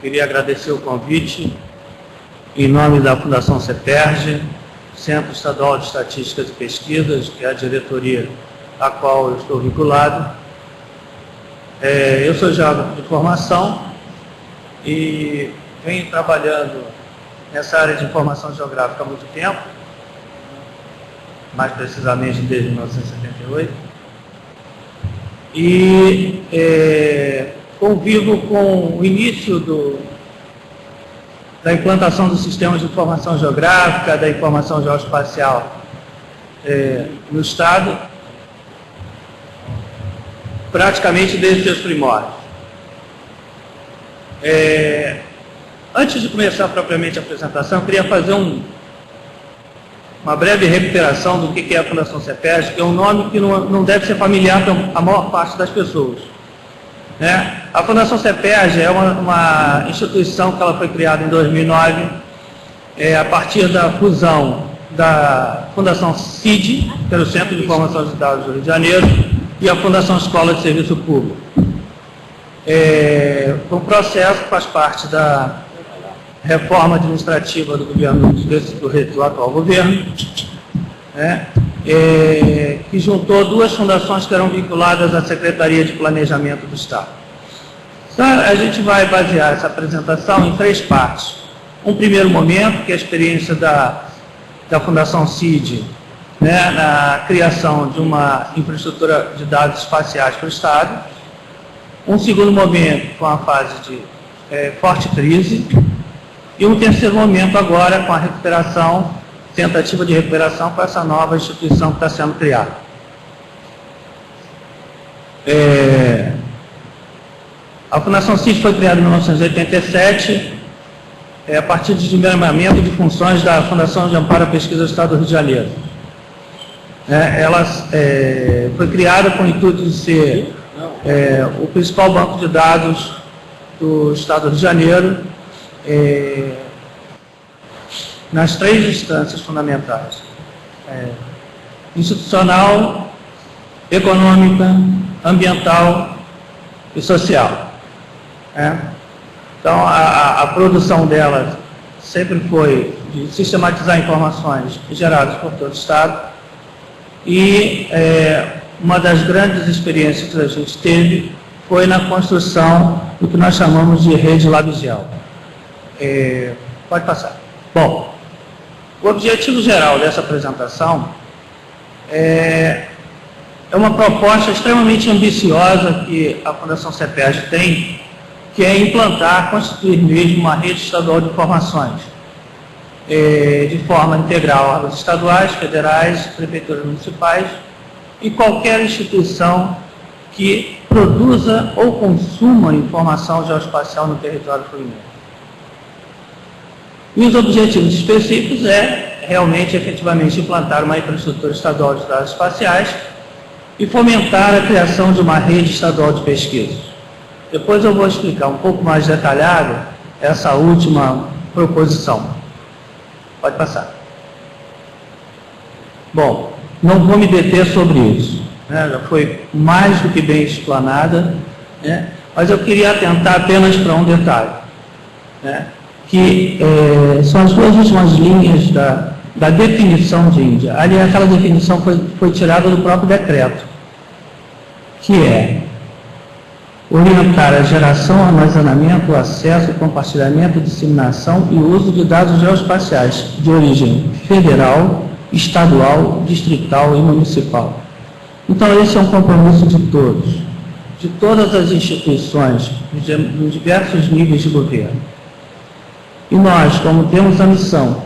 Queria agradecer o convite em nome da Fundação CEPERJ, Centro Estadual de Estatísticas e Pesquisas, que é a diretoria a qual eu estou vinculado. Eu sou geógrafo de formação e venho trabalhando nessa área de informação geográfica há muito tempo, mais precisamente desde 1978, e convivo com o início da implantação dos sistemas de informação geográfica, da informação geoespacial no Estado, praticamente desde seus primórdios. Antes de começar propriamente a apresentação, eu queria fazer uma breve recuperação do que é a Fundação CEPERJ, que é um nome que não deve ser familiar para a maior parte das pessoas. A Fundação CEPERJ é uma instituição que ela foi criada em 2009, a partir da fusão da Fundação CID, que era o Centro de Informação de Dados do Rio de Janeiro, e a Fundação Escola de Serviço Público. Um processo que faz parte da reforma administrativa do governo do atual governo, que juntou duas fundações que eram vinculadas à Secretaria de Planejamento do Estado. Então, a gente vai basear essa apresentação em três partes. Um primeiro momento, que é a experiência da Fundação CID, na criação de uma infraestrutura de dados espaciais para o Estado. Um segundo momento, com a fase de forte crise. E um terceiro momento agora, com a recuperação, tentativa de recuperação com essa nova instituição que está sendo criada. A Fundação CID foi criada em 1987, a partir do desmembramento de funções da Fundação de Amparo à Pesquisa do Estado do Rio de Janeiro. Ela foi criada com o intuito de ser o principal banco de dados do Estado do Rio de Janeiro, nas três instâncias fundamentais: institucional, econômica, ambiental e social. Então, a produção dela sempre foi de sistematizar informações geradas por todo o Estado, e uma das grandes experiências que a gente teve foi na construção do que nós chamamos de rede LabGEO. Pode passar. Bom, o objetivo geral dessa apresentação é uma proposta extremamente ambiciosa que a Fundação CEPERJ tem, que é implantar, constituir mesmo uma rede estadual de informações, de forma integral, órgãos estaduais, federais, prefeituras municipais e qualquer instituição que produza ou consuma informação geoespacial no território fluminense. E os objetivos específicos realmente, efetivamente, implantar uma infraestrutura estadual de dados espaciais e fomentar a criação de uma rede estadual de pesquisa. Depois eu vou explicar um pouco mais detalhado essa última proposição. Pode passar. Bom, não vou me deter sobre isso, já foi mais do que bem explanada, mas eu queria atentar apenas para um detalhe, que são as duas últimas linhas da definição de Índia. Ali aquela definição foi tirada do próprio decreto, que é orientar a geração, armazenamento, acesso, compartilhamento, disseminação e uso de dados geoespaciais de origem federal, estadual, distrital e municipal. Então, esse é um compromisso de todos, de todas as instituições, dos diversos níveis de governo. E nós, como temos a missão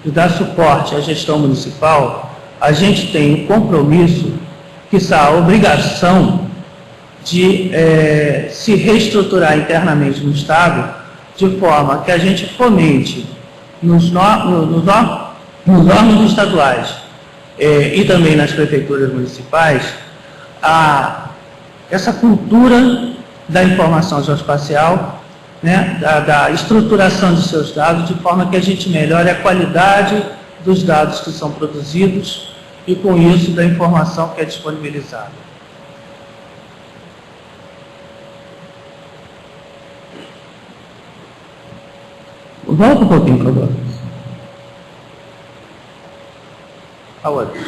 de dar suporte à gestão municipal, a gente tem um compromisso, quiçá a obrigação de se reestruturar internamente no Estado, de forma que a gente fomente nos órgãos estaduais e também nas prefeituras municipais essa cultura da informação geoespacial, da estruturação de seus dados, de forma que a gente melhore a qualidade dos dados que são produzidos e, com isso, da informação que é disponibilizada. Volta um pouquinho, por favor. A outra.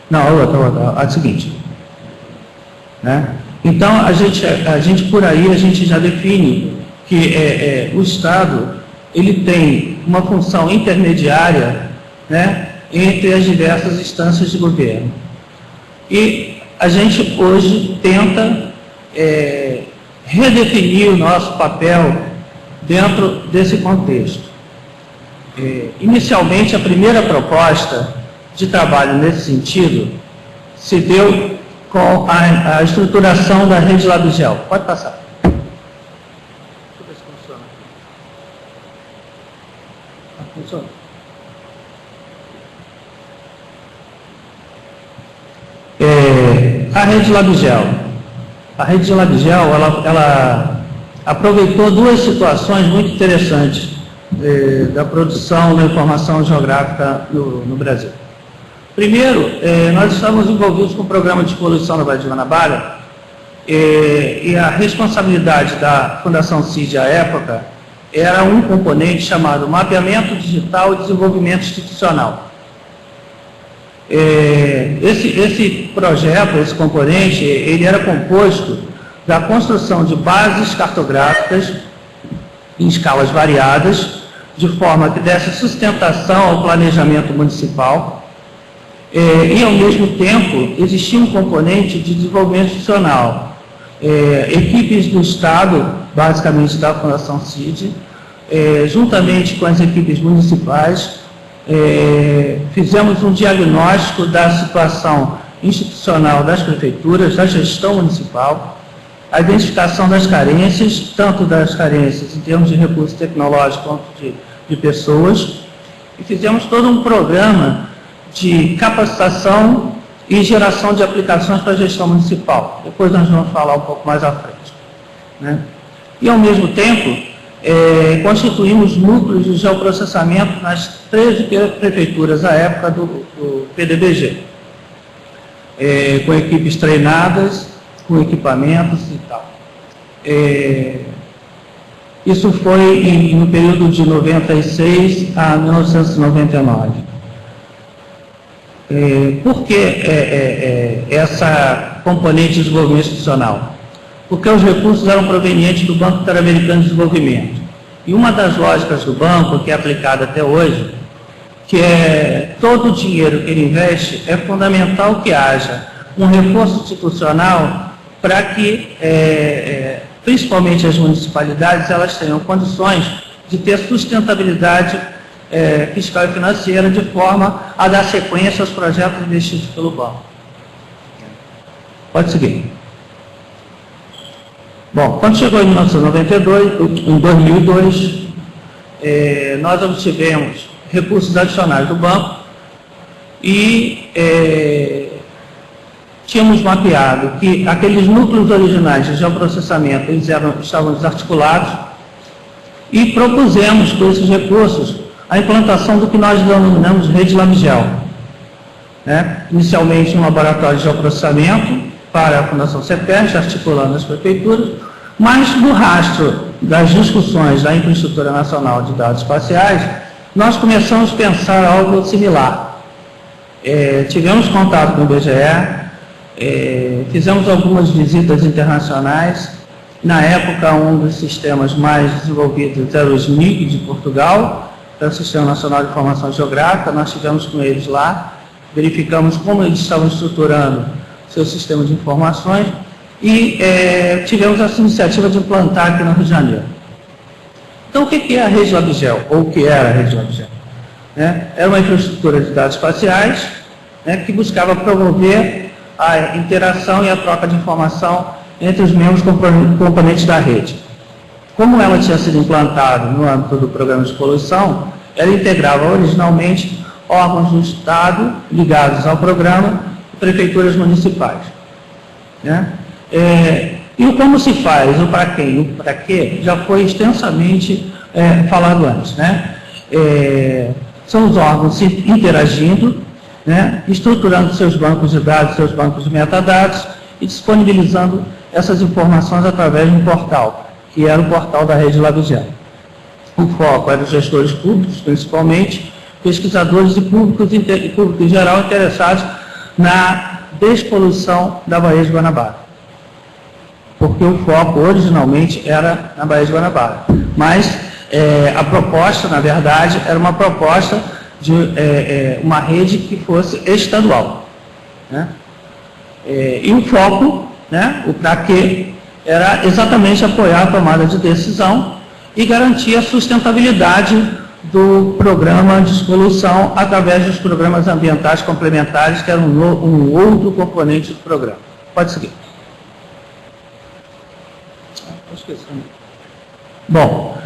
Não, a outra. A seguinte. Né? Então, a gente por aí, a gente já define que o Estado, ele tem uma função intermediária, né, entre as diversas instâncias de governo. E a gente hoje tenta redefinir o nosso papel dentro desse contexto. Inicialmente, a primeira proposta de trabalho nesse sentido se deu com a estruturação da rede Labigel. Pode passar. Deixa eu ver se funciona. Funciona. A rede Labigel. A rede de Labigel, ela aproveitou duas situações muito interessantes da produção da informação geográfica no Brasil. Primeiro, nós estamos envolvidos com o programa de poluição da Baía de Guanabara e a responsabilidade da Fundação CID à época era um componente chamado Mapeamento Digital e Desenvolvimento Institucional. Esse projeto, esse componente, ele era composto da construção de bases cartográficas em escalas variadas, de forma que desse sustentação ao planejamento municipal, e, ao mesmo tempo, existia um componente de desenvolvimento institucional. Equipes do Estado, basicamente da Fundação CID, juntamente com as equipes municipais, fizemos um diagnóstico da situação institucional das prefeituras, da gestão municipal, a identificação das carências, tanto das carências em termos de recursos tecnológicos quanto de pessoas, e fizemos todo um programa de capacitação e geração de aplicações para a gestão municipal. Depois nós vamos falar um pouco mais à frente. Né? E, ao mesmo tempo, constituímos núcleos de geoprocessamento nas 13 prefeituras à época do PDBG, com equipes treinadas, com equipamentos e tal. Isso foi no período de 96 a 1999. Por que essa componente de desenvolvimento institucional? Porque os recursos eram provenientes do Banco Interamericano de Desenvolvimento. E uma das lógicas do banco, que é aplicada até hoje, que é todo o dinheiro que ele investe, é fundamental que haja um reforço institucional para que, principalmente as municipalidades, elas tenham condições de ter sustentabilidade fiscal e financeira, de forma a dar sequência aos projetos investidos pelo banco. Pode seguir. Bom, quando chegou em 2002, nós obtivemos recursos adicionais do banco e tínhamos mapeado que aqueles núcleos originais de geoprocessamento estavam desarticulados e propusemos com esses recursos a implantação do que nós denominamos rede Labigel. Inicialmente um laboratório de geoprocessamento para a Fundação CEPERJ, articulando as prefeituras, mas no rastro das discussões da Infraestrutura Nacional de Dados Espaciais, nós começamos a pensar algo similar. Tivemos contato com o IBGE, fizemos algumas visitas internacionais. Na época, um dos sistemas mais desenvolvidos era o SNIC de Portugal, que é o Sistema Nacional de Informação Geográfica. Nós estivemos com eles lá, verificamos como eles estavam estruturando seu sistema de informações e tivemos essa iniciativa de implantar aqui no Rio de Janeiro. Então, o que é a rede Labigel, ou o que era a rede Labigel? Era uma infraestrutura de dados espaciais que buscava promover a interação e a troca de informação entre os membros componentes da rede. Como ela tinha sido implantada no âmbito do programa de poluição, ela integrava originalmente órgãos do Estado ligados ao programa e prefeituras municipais. E o como se faz, o para quem, o para quê, já foi extensamente falado antes. São os órgãos interagindo, estruturando seus bancos de dados, seus bancos de metadados e disponibilizando essas informações através de um portal, que era o portal da Rede LabGel. O foco era os gestores públicos, principalmente, pesquisadores e públicos em geral interessados na despoluição da Baía de Guanabara. Porque o foco originalmente era na Baía de Guanabara. Mas a proposta, na verdade, era uma proposta de uma rede que fosse estadual. Né? E o foco, né, o para quê, era exatamente apoiar a tomada de decisão e garantir a sustentabilidade do programa de despoluição através dos programas ambientais complementares, que era um outro componente do programa. Pode seguir. Bom,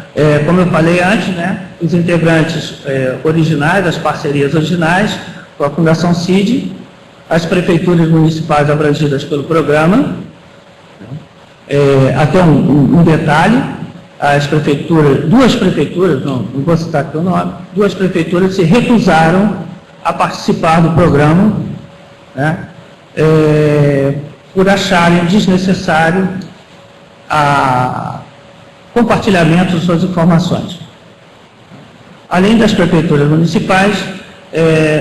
como eu falei antes, né, os integrantes originais, as parcerias originais, com a Fundação CID, as prefeituras municipais abrangidas pelo programa, até um detalhe, as prefeituras, duas prefeituras, não vou citar aqui o nome, duas prefeituras se recusaram a participar do programa, né, por acharem desnecessário a compartilhamento de suas informações. Além das prefeituras municipais,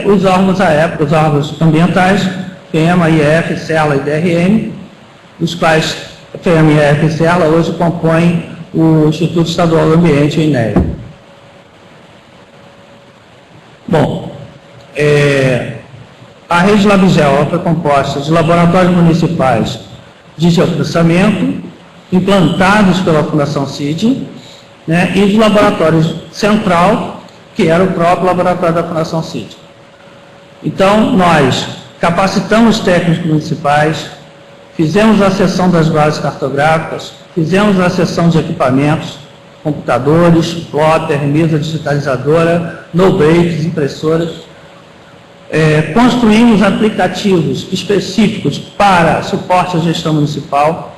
os órgãos à época, os órgãos ambientais, FEMA, IEF, CELA e DRM, os quais FEMA, IEF e CELA hoje compõem o Instituto Estadual do Ambiente, o INEA. Bom, a Rede LabGel foi composta de laboratórios municipais de geoprocessamento, implantados pela Fundação CID, né, e do laboratório central, que era o próprio laboratório da Fundação CID. Então, nós capacitamos técnicos municipais, fizemos a acessão das bases cartográficas, fizemos a acessão de equipamentos, computadores, plotter, mesa digitalizadora, no-breaks, impressoras. Construímos aplicativos específicos para suporte à gestão municipal.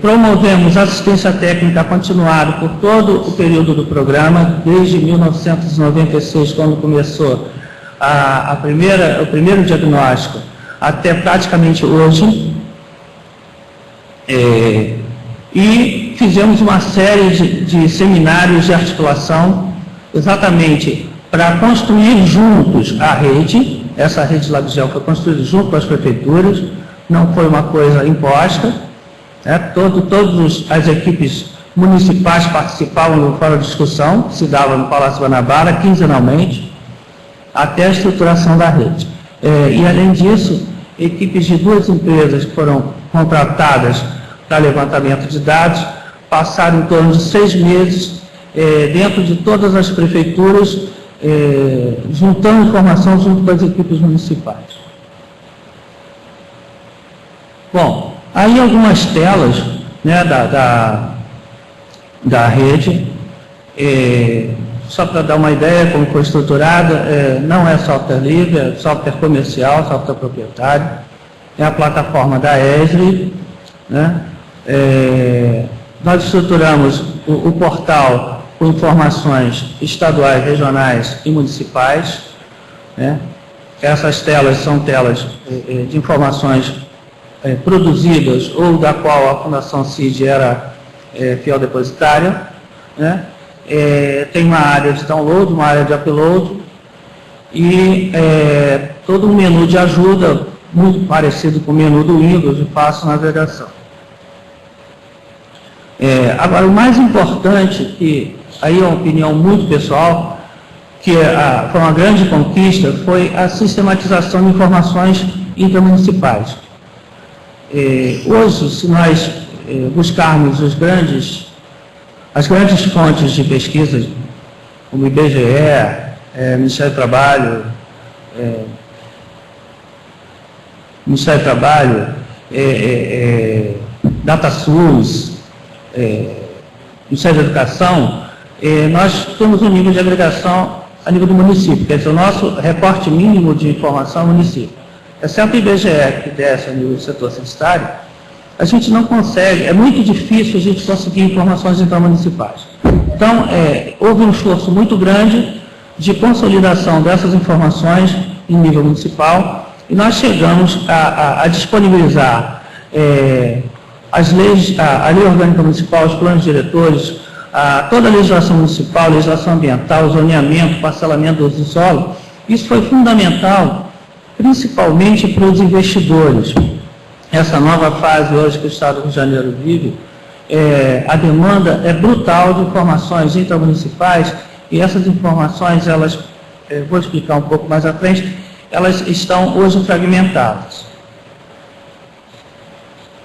Promovemos assistência técnica continuada por todo o período do programa, desde 1996, quando começou o primeiro diagnóstico, até praticamente hoje. E fizemos uma série de seminários de articulação, exatamente para construir juntos a rede. Essa rede LabGel foi construída junto com as prefeituras, não foi uma coisa imposta. Todas as equipes municipais participavam do fórum de discussão, que se dava no Palácio Guanabara, quinzenalmente, até a estruturação da rede. E, além disso, equipes de duas empresas que foram contratadas para levantamento de dados passaram em torno de 6 meses dentro de todas as prefeituras, juntando informação junto com as equipes municipais. Bom, aí algumas telas, né, da rede, só para dar uma ideia como foi estruturada, não é software livre, é software comercial, software proprietário, é a plataforma da ESRI, né? Nós estruturamos o portal com informações estaduais, regionais e municipais, né? Essas telas são telas de informações produzidas ou da qual a Fundação CID era fiel depositária, né? Tem uma área de download, uma área de upload e todo um menu de ajuda muito parecido com o menu do Windows de fácil navegação. Agora, o mais importante, que aí é uma opinião muito pessoal, que foi uma grande conquista, foi a sistematização de informações intramunicipais. Hoje, se nós buscarmos as grandes fontes de pesquisa, como IBGE, Ministério do Trabalho, DataSUS, Ministério da Educação, nós temos um nível de agregação a nível do município, quer dizer, o nosso recorte mínimo de informação é o município. Exceto o IBGE, que desce a nível do setor censitário, a gente não consegue, é muito difícil a gente conseguir informações intramunicipais. Então, houve um esforço muito grande de consolidação dessas informações em nível municipal e nós chegamos a disponibilizar as leis, a lei orgânica municipal, os planos diretores, toda a legislação municipal, legislação ambiental, zoneamento, parcelamento do solo, isso foi fundamental, principalmente para os investidores. Essa nova fase hoje que o Estado do Rio de Janeiro vive, a demanda é brutal de informações intramunicipais, e essas informações, elas, vou explicar um pouco mais à frente, elas estão hoje fragmentadas.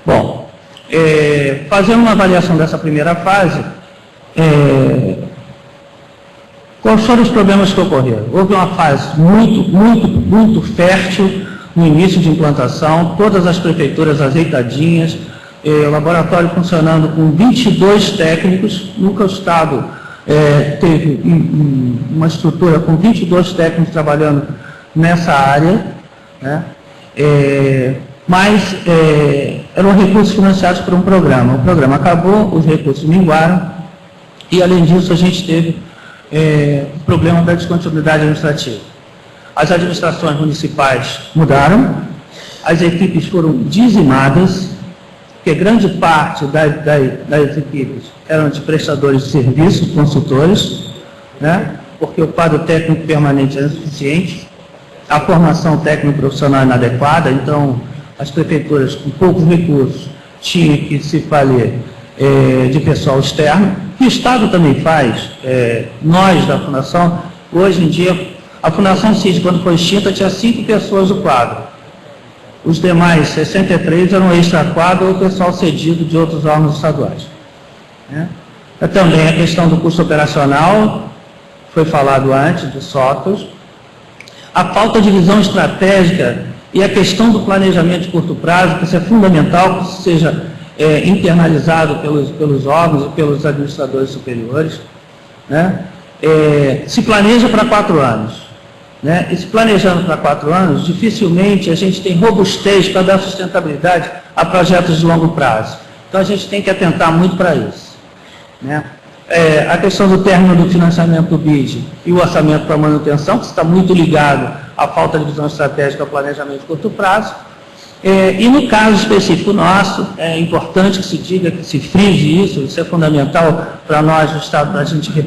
Bom, fazendo uma avaliação dessa primeira fase, quais foram os problemas que ocorreram? Houve uma fase muito fértil no início de implantação, todas as prefeituras azeitadinhas, o laboratório funcionando com 22 técnicos, nunca o Estado teve uma estrutura com 22 técnicos trabalhando nessa área, né? Mas eram recursos financiados por um programa. O programa acabou, os recursos minguaram, e além disso a gente teve o problema da descontinuidade administrativa. As administrações municipais mudaram, as equipes foram dizimadas, porque grande parte das equipes eram de prestadores de serviço, consultores, né? Porque o quadro técnico permanente era insuficiente, a formação técnico-profissional inadequada, então as prefeituras com poucos recursos tinham que se valer de pessoal externo, que o Estado também faz. Nós da Fundação, hoje em dia, a Fundação CID, quando foi extinta, tinha 5 pessoas do quadro. Os demais 63 eram extra-quadro ou pessoal cedido de outros órgãos estaduais. Também a questão do custo operacional, foi falado antes, de sócios. A falta de visão estratégica e a questão do planejamento de curto prazo, que isso é fundamental, que isso seja internalizado pelos órgãos e pelos administradores superiores, né? Se planeja para 4 anos. Né? E se planejando para 4 anos, dificilmente a gente tem robustez para dar sustentabilidade a projetos de longo prazo. Então a gente tem que atentar muito para isso. Né? A questão do término do financiamento do BID e o orçamento para manutenção, que está muito ligado à falta de visão estratégica ao planejamento de curto prazo. E no caso específico nosso, é importante que se diga, que se frise isso é fundamental para nós do Estado, para a gente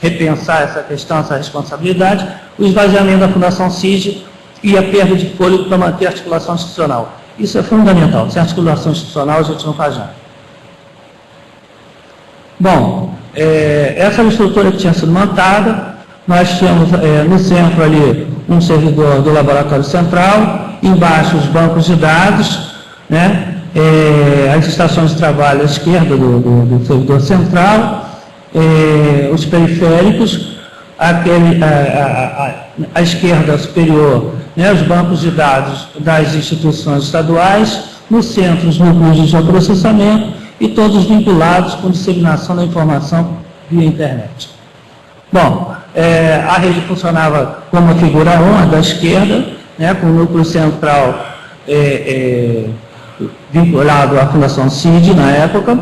repensar essa questão, essa responsabilidade, o esvaziamento da Fundação CID e a perda de fôlego para manter a articulação institucional. Isso é fundamental. Sem articulação institucional, a gente não faz nada. Bom, essa era a estrutura que tinha sido montada. Nós tínhamos no centro ali um servidor do laboratório central, embaixo os bancos de dados, né? As estações de trabalho à esquerda do servidor central, os periféricos, à esquerda superior, né, os bancos de dados das instituições estaduais, no centro os núcleos de geoprocessamento e todos vinculados com disseminação da informação via internet. Bom, a rede funcionava como a figura 1, a da esquerda, né, com o núcleo central vinculado à Fundação CID na época.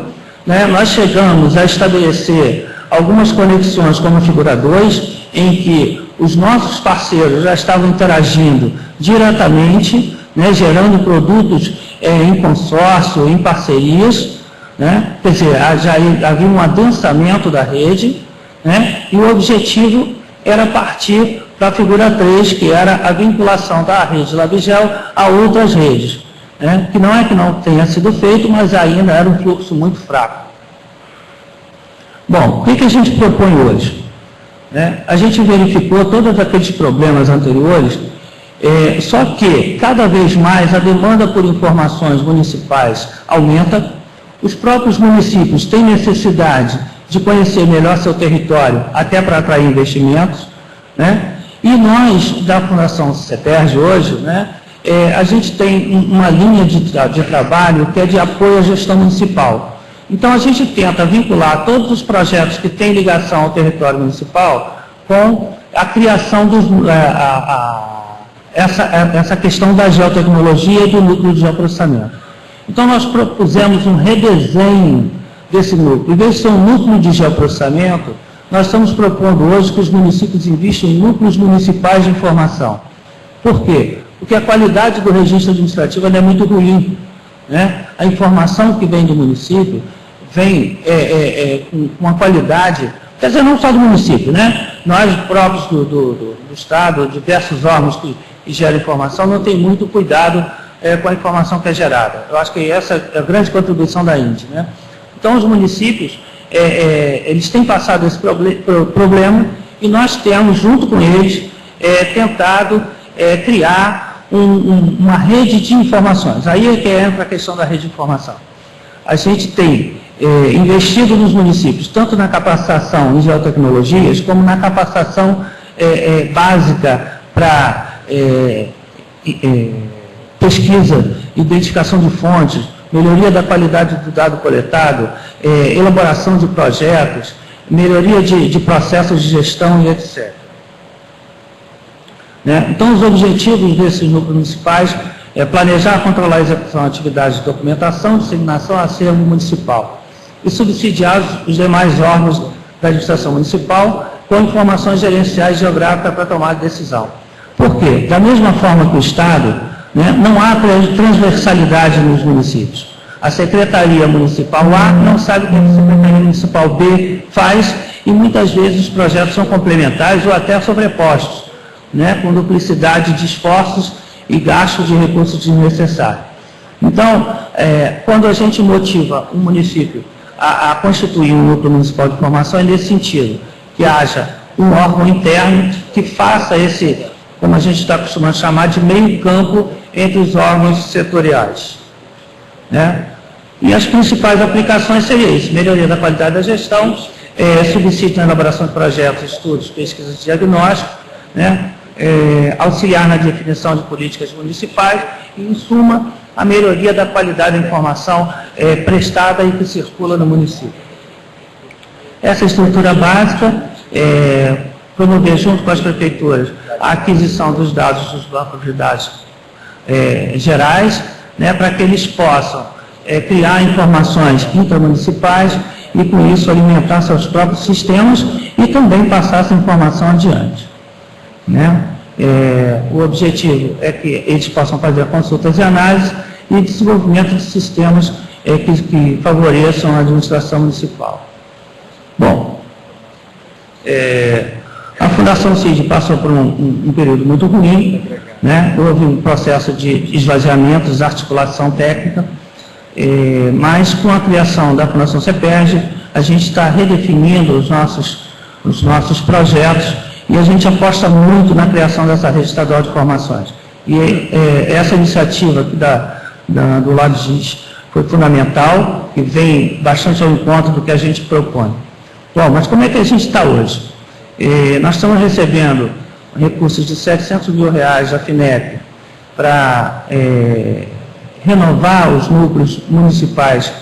Né, nós chegamos a estabelecer algumas conexões como a figura 2, em que os nossos parceiros já estavam interagindo diretamente, né, gerando produtos em consórcio, em parcerias, né, quer dizer, já havia um adensamento da rede, né, e o objetivo era partir para a figura 3, que era a vinculação da rede Labigel a outras redes, né, que não é que não tenha sido feito, mas ainda era um fluxo muito fraco. Bom, o que a gente propõe hoje? A gente verificou todos aqueles problemas anteriores, só que cada vez mais a demanda por informações municipais aumenta, os próprios municípios têm necessidade de conhecer melhor seu território, até para atrair investimentos, né? E nós, da Fundação CETERJ hoje, né, a gente tem uma linha de trabalho que é de apoio à gestão municipal. Então, a gente tenta vincular todos os projetos que têm ligação ao território municipal com a criação essa questão da geotecnologia e do núcleo de geoprocessamento. Então, nós propusemos um redesenho desse núcleo. Em vez de ser um núcleo de geoprocessamento, nós estamos propondo hoje que os municípios investam em núcleos municipais de informação. Por quê? Porque a qualidade do registro administrativo é muito ruim. né? A informação que vem do município vem com uma qualidade, quer dizer, não só do município, né? Nós próprios do Estado, diversos órgãos que geram informação, não tem muito cuidado com a informação que é gerada. Eu acho que essa é a grande contribuição da INDE, né? Então, os municípios, eles têm passado esse problema e nós temos, junto com eles, tentado criar uma rede de informações. Aí é que entra a questão da rede de informação. A gente tem investido nos municípios, tanto na capacitação em geotecnologias, como na capacitação básica para pesquisa, identificação de fontes, melhoria da qualidade do dado coletado, elaboração de projetos, melhoria de processos de gestão e etc. Né? Então, os objetivos desses núcleos municipais é planejar, controlar a execução de atividades de documentação, disseminação, acervo municipal e subsidiar os demais órgãos da administração municipal com informações gerenciais geográficas para tomar decisão. Por quê? Da mesma forma que o Estado, né, não há transversalidade nos municípios. A Secretaria Municipal A não sabe o que a Secretaria Municipal B faz e muitas vezes os projetos são complementares ou até sobrepostos, né, com duplicidade de esforços e gasto de recursos desnecessários. Então, quando a gente motiva um município a constituir um núcleo municipal de informação, é nesse sentido, que haja um órgão interno que faça esse, como a gente está acostumado a chamar, de meio campo entre os órgãos setoriais. Né? E as principais aplicações seriam isso: melhoria da qualidade da gestão, subsídio na elaboração de projetos, estudos, pesquisas e diagnósticos, né? Auxiliar na definição de políticas municipais e, em suma, a melhoria da qualidade da informação prestada e que circula no município. Essa estrutura básica, promover junto com as prefeituras a aquisição dos dados dos bancos de dados gerais, né, para que eles possam criar informações intramunicipais e, com isso, alimentar seus próprios sistemas e também passar essa informação adiante. Né? O objetivo é que eles possam fazer consultas e análises e desenvolvimento de sistemas que favoreçam a administração municipal. Bom, a Fundação CID passou por um período muito ruim, né? Houve um processo de esvaziamento, desarticulação técnica, mas com a criação da Fundação CEPERJ, a gente está redefinindo os nossos projetos e a gente aposta muito na criação dessa rede estadual de informações. E essa iniciativa aqui do lado de gente foi fundamental e vem bastante ao encontro do que a gente propõe. Bom, mas como é que a gente está hoje? Nós estamos recebendo recursos de R$700 mil da FINEP para renovar os núcleos municipais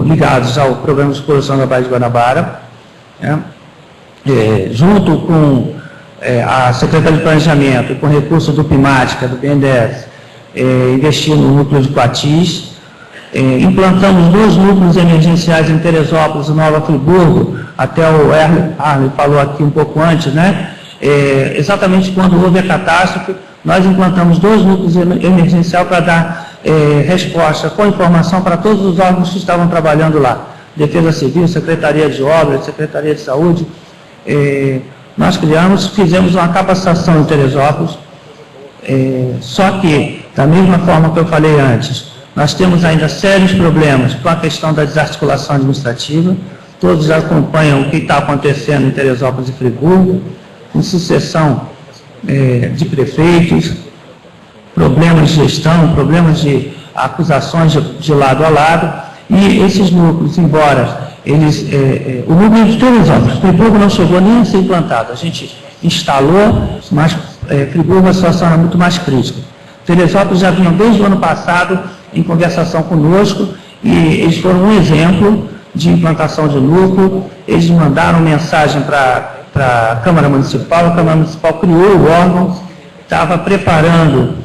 ligados ao Programa de Exploração da Baía de Guanabara, né? Junto com a Secretaria de Planejamento e com recursos do PIMATICA, do BNDES, investir no núcleo de Coatis. Implantamos 2 núcleos emergenciais em Teresópolis e Nova Friburgo, até o Arley falou aqui um pouco antes, né? Exatamente quando houve a catástrofe, nós implantamos 2 núcleos emergenciais para dar resposta com informação para todos os órgãos que estavam trabalhando lá. Defesa Civil, Secretaria de Obras, Secretaria de Saúde. Nós fizemos uma capacitação em Teresópolis, só que, da mesma forma que eu falei antes, nós temos ainda sérios problemas com a questão da desarticulação administrativa. Todos acompanham o que está acontecendo em Teresópolis e Friburgo, com sucessão de prefeitos, problemas de gestão, problemas de acusações de lado a lado, e esses núcleos, embora o núcleo de Teresópolis, Friburgo não chegou nem a ser implantado, a gente instalou, mas Friburgo a situação era muito mais crítica. Teresópolis já vinham desde o ano passado em conversação conosco e eles foram um exemplo de implantação de núcleo. Eles mandaram mensagem para a Câmara Municipal, a Câmara Municipal criou o órgão, estava preparando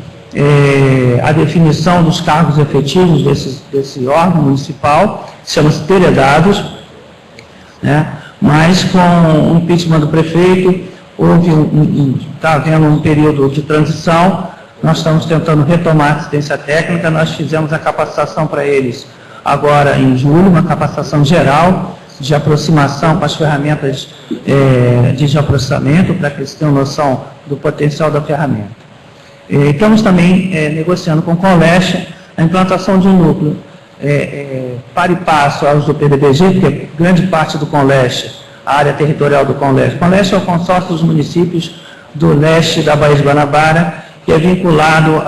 a definição dos cargos efetivos desse órgão municipal, chama-se Teredados, né? Mas com o impeachment do prefeito, está havendo um período de transição, nós estamos tentando retomar a assistência técnica, nós fizemos a capacitação para eles agora em julho, uma capacitação geral de aproximação com as ferramentas de geoprocessamento, para que eles tenham noção do potencial da ferramenta. Estamos também negociando com o Conleste a implantação de um núcleo para e passo aos do PDBG, porque grande parte do Conleste, a área territorial do Conleste. O Conleste é o consórcio dos municípios do leste da Baía de Guanabara, que é vinculado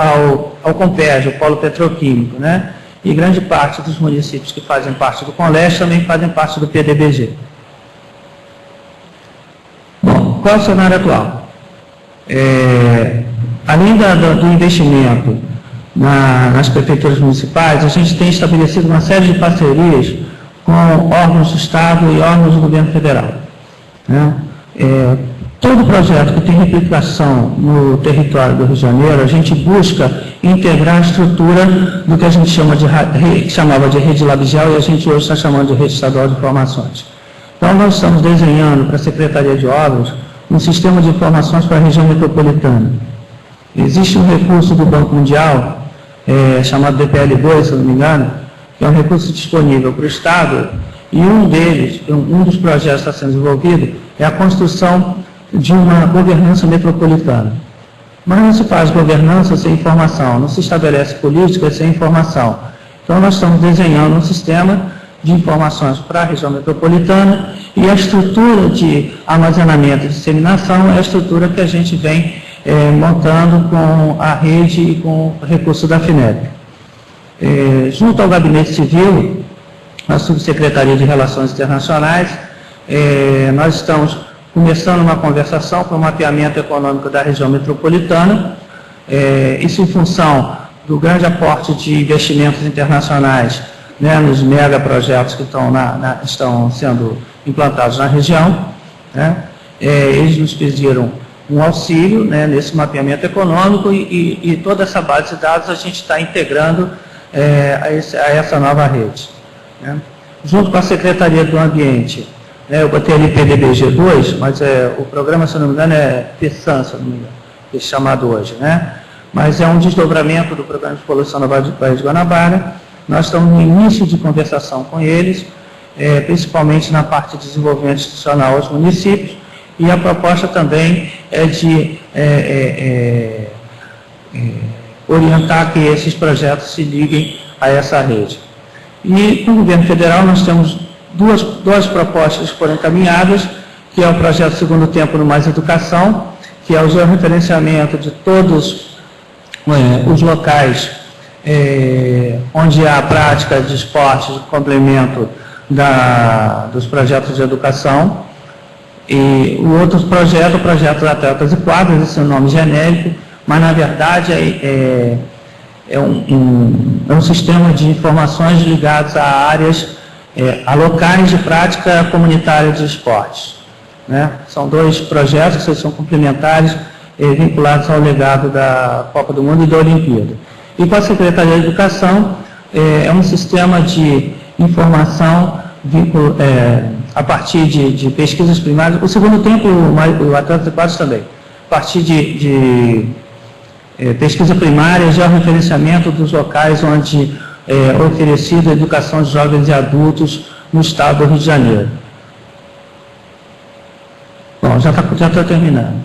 ao Compérgio, o polo petroquímico, né? E grande parte dos municípios que fazem parte do Conleste também fazem parte do PDBG. Bom, qual é o cenário atual? Além do investimento nas prefeituras municipais, a gente tem estabelecido uma série de parcerias com órgãos do Estado e órgãos do governo federal, né? Todo projeto que tem replicação no território do Rio de Janeiro, a gente busca integrar a estrutura do que a gente chamava de rede labial e a gente hoje está chamando de rede estadual de informações. Então, nós estamos desenhando para a Secretaria de Obras um sistema de informações para a região metropolitana. Existe um recurso do Banco Mundial, chamado DPL2, se não me engano, que é um recurso disponível para o Estado, e um dos projetos que está sendo desenvolvido é a construção de uma governança metropolitana. Mas não se faz governança sem informação, não se estabelece política sem informação. Então, nós estamos desenhando um sistema de informações para a região metropolitana e a estrutura de armazenamento e disseminação é a estrutura que a gente vem montando com a rede e com o recurso da FINEP. Junto ao Gabinete Civil, na Subsecretaria de Relações Internacionais, nós estamos começando uma conversação para o mapeamento econômico da região metropolitana, isso em função do grande aporte de investimentos internacionais, né, nos megaprojetos que estão sendo implantados na região, né? Eles nos pediram um auxílio, né, nesse mapeamento econômico e toda essa base de dados a gente está integrando a essa nova rede, né? Junto com a Secretaria do Ambiente, eu botei ali PDBG2, mas o programa, se não me engano, é PSAN, se não me engano, que é chamado hoje, né? Mas é um desdobramento do programa de poluição da Baía de Guanabara. Nós estamos no início de conversação com eles, principalmente na parte de desenvolvimento institucional aos municípios, e a proposta também é de orientar que esses projetos se liguem a essa rede. E no governo federal nós temos duas propostas que foram encaminhadas, que é o projeto Segundo Tempo no Mais Educação, que é o georreferenciamento de todos os locais onde há prática de esporte de complemento dos projetos de educação. E o outro projeto, o projeto Atletas e Quadras, esse é o nome genérico, mas na verdade é um sistema de informações ligados a áreas, a locais de prática comunitária de esportes, né? São dois projetos que são complementares, vinculados ao legado da Copa do Mundo e da Olimpíada. E com a Secretaria de Educação, é um sistema de informação a partir de pesquisas primárias. O Segundo Tempo, o Atletas e Quadros também, a partir de pesquisa primária, georreferenciamento dos locais onde oferecida a educação de jovens e adultos no estado do Rio de Janeiro. Bom, já está terminando.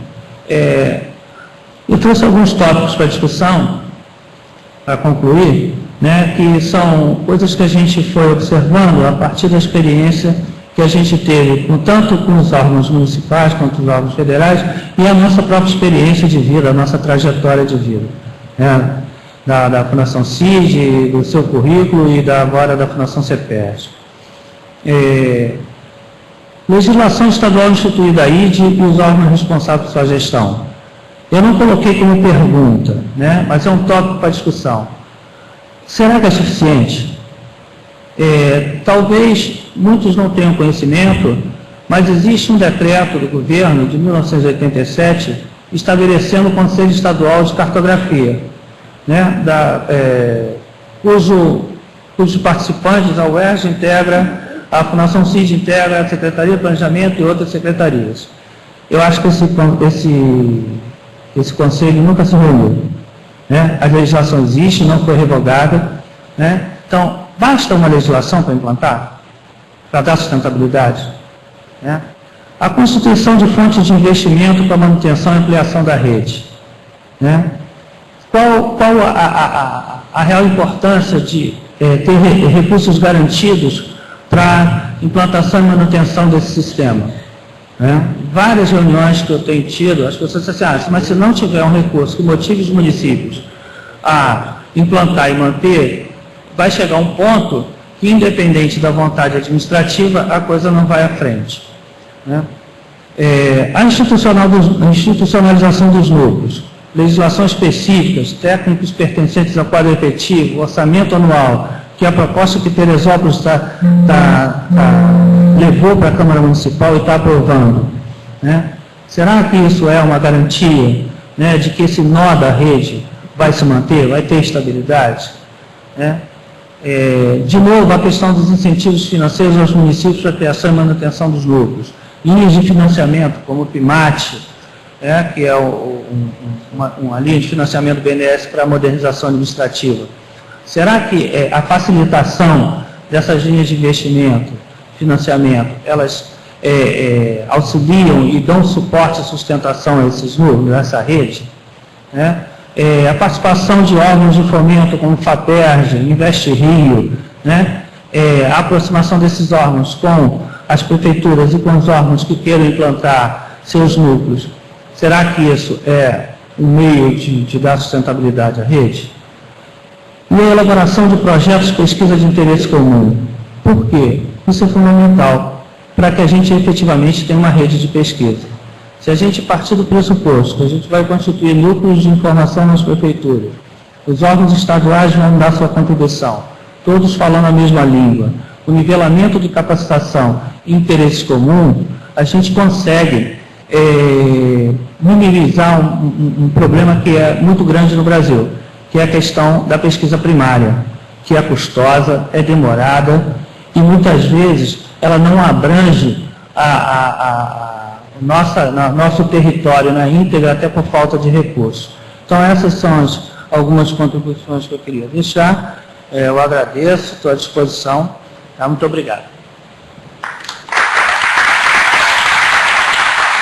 Eu trouxe alguns tópicos para discussão, para concluir, né, que são coisas que a gente foi observando a partir da experiência que a gente teve, tanto com os órgãos municipais quanto os órgãos federais, e a nossa própria experiência de vida, a nossa trajetória de vida, né, da Fundação CID, do seu currículo e agora da Fundação CEPERJ. Legislação estadual instituída a IDE e os órgãos responsáveis por sua gestão. Eu não coloquei como pergunta, né, mas é um tópico para discussão. Será que é suficiente? Talvez muitos não tenham conhecimento, mas existe um decreto do governo de 1987 estabelecendo o Conselho Estadual de Cartografia, né, cujos participantes, a UERJ integra, a Fundação CID integra, a Secretaria de Planejamento e outras secretarias. Eu acho que esse conselho nunca se reuniu. né? A legislação existe, não foi revogada, né? Então, basta uma legislação para implantar, para dar sustentabilidade, né? A constituição de fontes de investimento para manutenção e ampliação da rede, né? Qual a real importância de ter recursos garantidos para implantação e manutenção desse sistema? Né? Várias reuniões que eu tenho tido, as pessoas dizem assim, mas se não tiver um recurso que motive os municípios a implantar e manter, vai chegar um ponto que, independente da vontade administrativa, a coisa não vai à frente. Né? A institucionalização dos núcleos, legislação específicas, técnicos pertencentes ao quadro efetivo, orçamento anual, que é a proposta que Teresópolis levou para a Câmara Municipal e está aprovando, né? Será que isso é uma garantia, né, de que esse nó da rede vai se manter, vai ter estabilidade? Né? De novo, a questão dos incentivos financeiros aos municípios para a criação e manutenção dos núcleos. Linhas de financiamento, como o PIMAT, que é uma linha de financiamento do BNDES para a modernização administrativa. Será que a facilitação dessas linhas de investimento, financiamento, elas auxiliam e dão suporte e sustentação a esses núcleos, a essa rede? Né? A participação de órgãos de fomento como FAPERJ, Investe Rio, né? A aproximação desses órgãos com as prefeituras e com os órgãos que queiram implantar seus núcleos. Será que isso é um meio de dar sustentabilidade à rede? E a elaboração de projetos de pesquisa de interesse comum. Por quê? Isso é fundamental para que a gente efetivamente tenha uma rede de pesquisa. Se a gente partir do pressuposto que a gente vai constituir núcleos de informação nas prefeituras, os órgãos estaduais vão dar sua contribuição, todos falando a mesma língua, o nivelamento de capacitação e interesse comum, a gente consegue minimizar um problema que é muito grande no Brasil, que é a questão da pesquisa primária, que é custosa, é demorada e muitas vezes ela não abrange nosso território na íntegra, até por falta de recursos. Então essas são algumas contribuições que eu queria deixar. Eu agradeço, estou à disposição. Muito obrigado.